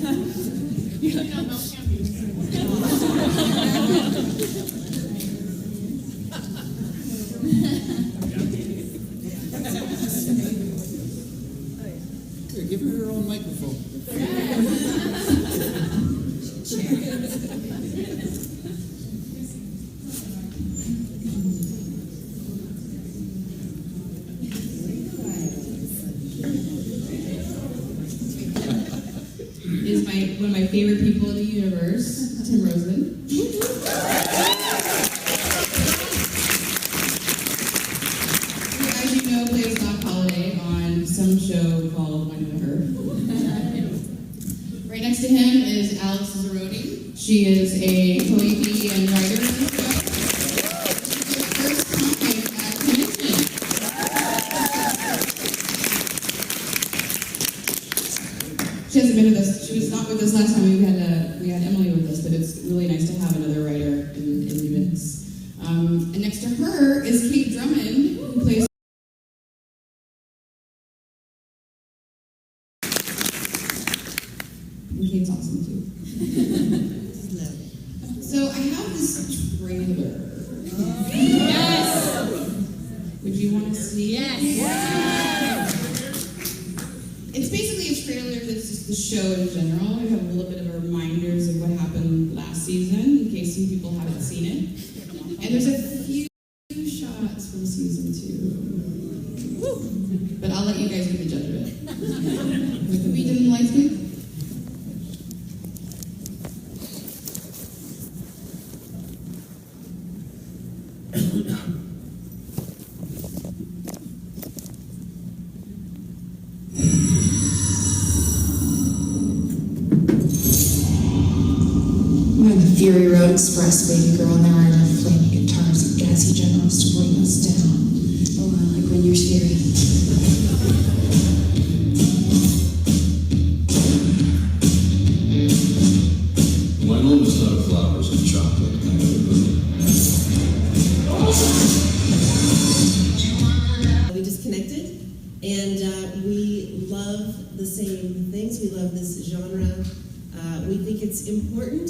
Here, give her own microphone. Is one of my favorite people in the universe, Tim Rosen. Who, as you know, plays Doc Holliday on some show called Wynonna Earp. Right next to him is Alex Zarodi. She is a co-AD and writer on the show. She's the first comic at commencement. She hasn't been with us. She was not with us last time. We had Emily with us, but it's really nice to have another writer in the mix. And next to her is Kate Drummond, who plays. And Kate's awesome too. So I have this trailer. Yes. Would you want to see it? Yes. It's basically a trailer that's just the show in general. We have a little bit of reminders of what happened last season, in case some people haven't seen it. And there's a few shots from season 2. But I'll let you guys be the judge of it. Can we dim the lights, please? We're on the Fury Road Express, baby girl, and there are enough flaming guitars and gassy generals to bring us down. Oh, I like when you're scary. Wynonna was not flowers and chocolate kind of a We just connected, and we love the same things. We love this genre. We think it's important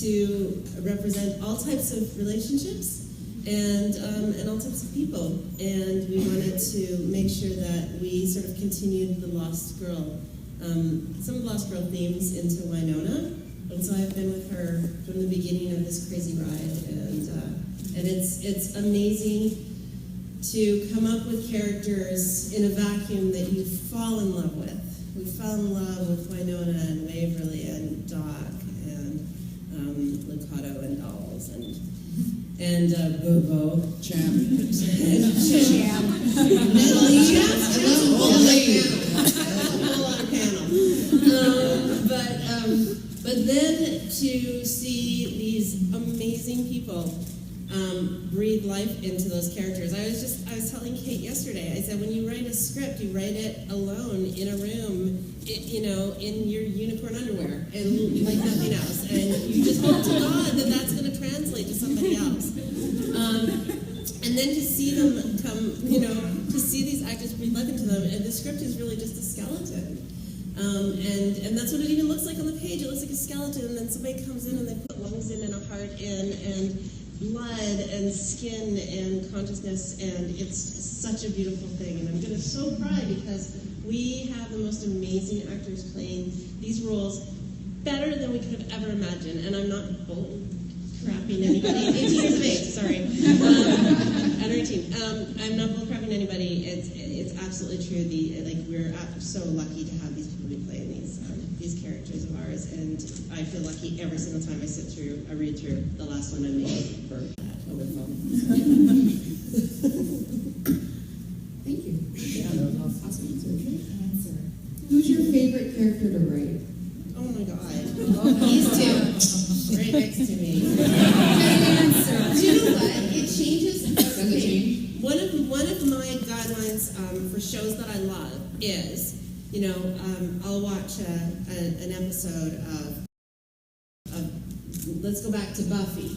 to represent all types of relationships and all types of people. And we wanted to make sure that we sort of continued the Lost Girl, some of the Lost Girl themes into Wynonna. And so I've been with her from the beginning of this crazy ride, and it's amazing to come up with characters in a vacuum that you fall in love with. We fell in love with Wynonna and Waverly and Doc and Lucado and Dolls and Bobo. Champ. Champ. But then to see these amazing people breathe life into those characters. I was telling Kate yesterday, I said, when you write a script, you write it alone in a room, in your unicorn underwear, and like nothing else. And you just hope to God that that's going to translate to somebody else. And then to see them come, to see these actors breathe life into them, and the script is really just a skeleton. And that's what it even looks like on the page. It looks like a skeleton, and then somebody comes in and they put lungs in and a heart in, and blood and skin and consciousness, and it's such a beautiful thing. And I'm going to so cry because we have the most amazing actors playing these roles better than we could have ever imagined. And I'm not bull crapping anybody. 18 years of age, sorry. Under 18. I'm not bull crapping anybody. It's absolutely true. We're so lucky to have these people be playing these characters of ours, and I feel lucky every single time I read through the last one I made for over the phone. Thank you. Yeah, that was awesome. Who's your favorite character to write? Oh my God. These two. Right next to me. Do you know what? It changes. Does it change? One of my guidelines for shows that I love is, I'll watch an episode of let's go back to Buffy.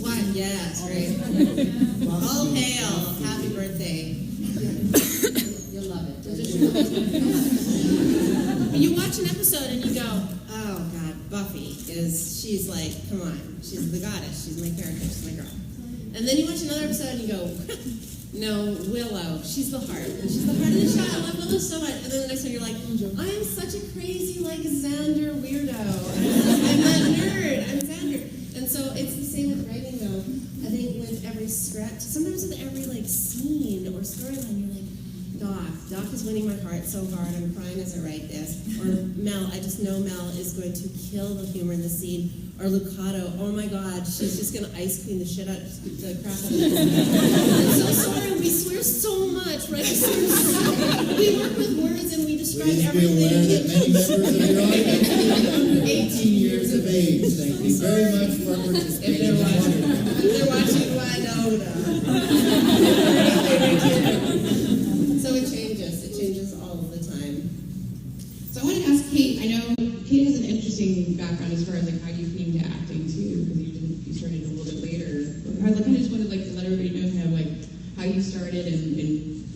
What? Yes, right. All hail, happy birthday. You'll love love it. You watch an episode and you go, oh God, Buffy she's like, come on, she's the goddess, she's my character, she's my girl. And then you watch another episode and you go, no, Willow, she's the heart. She's the heart of the show. I love Willow so much. And then the next one you're like, I am such a crazy, like, Xander weirdo. I'm that nerd. I'm Xander. And so it's the same with writing, though. I think with every script, sometimes with every, like, scene or storyline, you're like, Doc is winning my heart so hard. I'm crying as I write this. Or Mel, I just know Mel is going to kill the humor in the scene. Or Lucado, oh my God, she's just going to ice clean the shit out of the crap out of it. I'm so sorry, we swear so much, right? We work with words and we describe Please be everything. aware that many members of your audience are under 18 years of age. Thank you very much for participating in Wondercon. If they're watching Wynonna. So it changes all of the time. So I wanted to ask Kate, I know Kate has an interesting background as far as like how you came to acting too, because you started a little bit later. I kind of just wanted like to let everybody know kind of like how you started and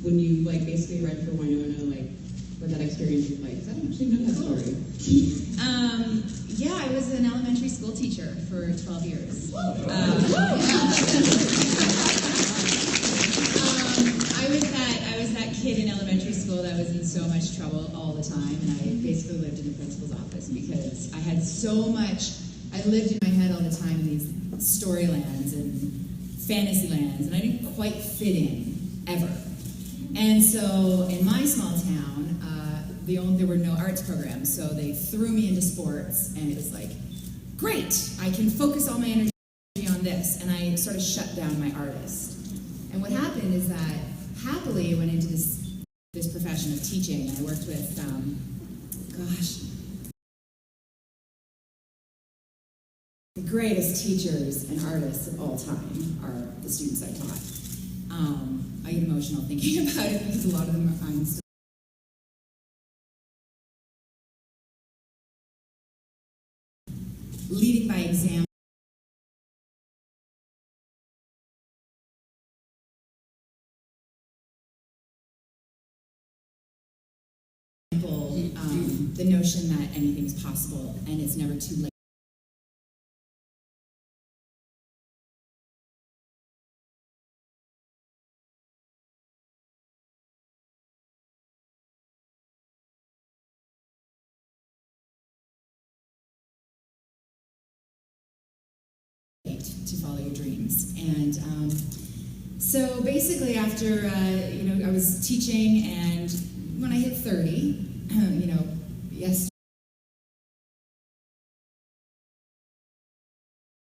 when you like basically read for Wynonna, like what that experience was like. Because I don't actually know that story. Yeah, I was an elementary school teacher for 12 years. I was that kid in elementary school that was in so much trouble all the time, and I basically lived in the principal's office because I had so much. I lived in my head all the time in these storylands and fantasy lands, and I didn't quite fit in ever. And so in my small town, there were no arts programs, so they threw me into sports, and it was like, great, I can focus all my energy on this, and I sort of shut down my artist. And what happened is that happily I went into this profession of teaching, and I worked with, the greatest teachers and artists of all time are the students I taught. I get emotional thinking about it because a lot of them I'm still leading by example. The notion that anything is possible and it's never too late. To follow your dreams. And so basically after, I was teaching, and when I hit 30, yes.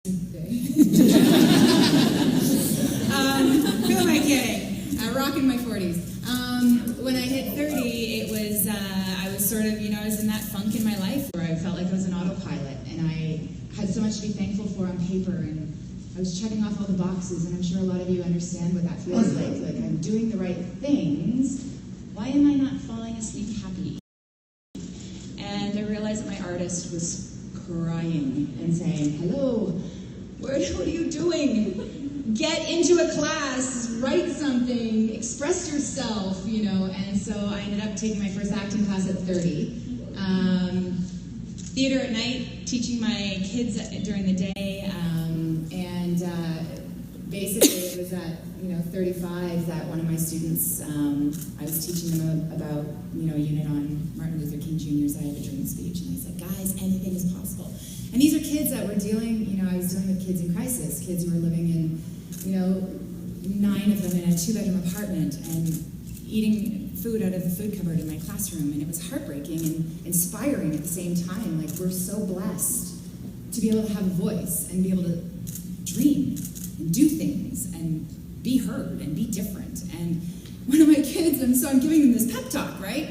Who am I kidding? Rocking my 40s. When I hit 30, it was, I was sort of, I was in that funk in my life where I felt like I was an autopilot, and I had so much to be thankful for on paper, and I was checking off all the boxes, and I'm sure a lot of you understand what that feels like. Like, I'm doing the right things. Why am I not falling asleep happy? And I realized that my artist was crying and saying, hello, what are you doing? Get into a class, write something, express yourself, And so I ended up taking my first acting class at 30. Theater at night, teaching my kids during the day, and basically it was at 35 that one of my students, I was teaching them about a unit on Martin Luther King Jr.'s I Have a Dream speech, and I said, guys, anything is possible. And these are kids that were dealing, I was dealing with kids in crisis, kids who were living in, 9 of them in a 2-bedroom apartment and eating food out of the food cupboard in my classroom, and it was heartbreaking and inspiring at the same time. Like, we're so blessed to be able to have a voice and be able to dream and do things and be heard and be different. And one of my kids, and so I'm giving them this pep talk, right?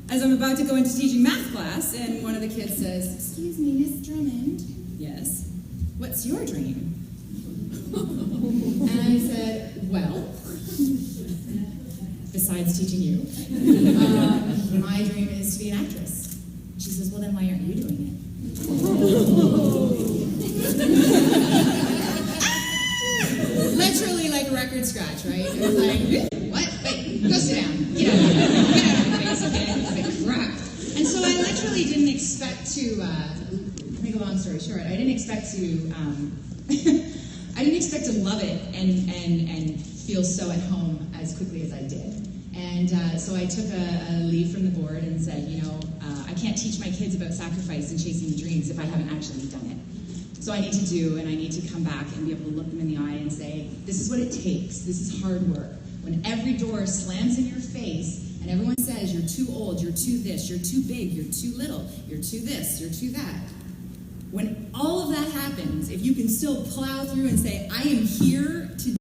As I'm about to go into teaching math class, and one of the kids says, excuse me, Miss Drummond. Yes. What's your dream? And I said, well, besides teaching you, my dream is to be an actress. She says, well, then why aren't you doing it? Literally like a record scratch, right? It was like, what? Wait, go sit down. Get out of here. didn't expect to, make a long story short, I didn't expect to, I didn't expect to love it and feel so at home as quickly as I did. And so I took a leave from the board and said, I can't teach my kids about sacrifice and chasing dreams if I haven't actually done it. So I need to do, and I need to come back and be able to look them in the eye and say, this is what it takes, this is hard work. When every door slams in your face and everyone says you're too old, you're too this, you're too big, you're too little, you're too this, you're too that. When all of that happens, if you can still plow through and say, I am here to,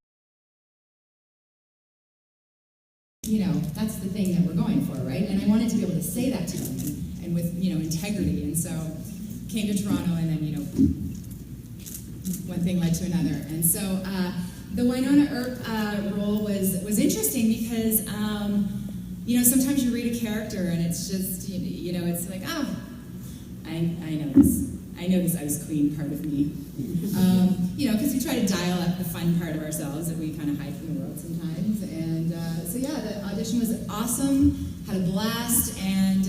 that's the thing that we're going for, right? And I wanted to be able to say that to them and with, integrity. And so came to Toronto and then, one thing led to another. And so the Wynonna Earp role was interesting because, sometimes you read a character and it's just, it's like, oh, I know this. I know this ice queen part of me. Because we try to dial up the fun part of ourselves that we kind of hide from the world sometimes. And the audition was awesome, had a blast, and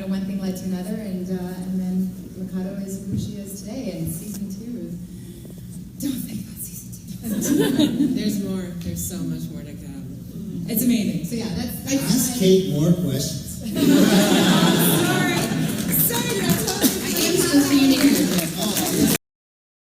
one thing led to another, and then Mikado is who she is today. And season 2 is, don't think about season 2. There's more. There's so much more to come. It's amazing. So yeah, that's Ask Kate more questions.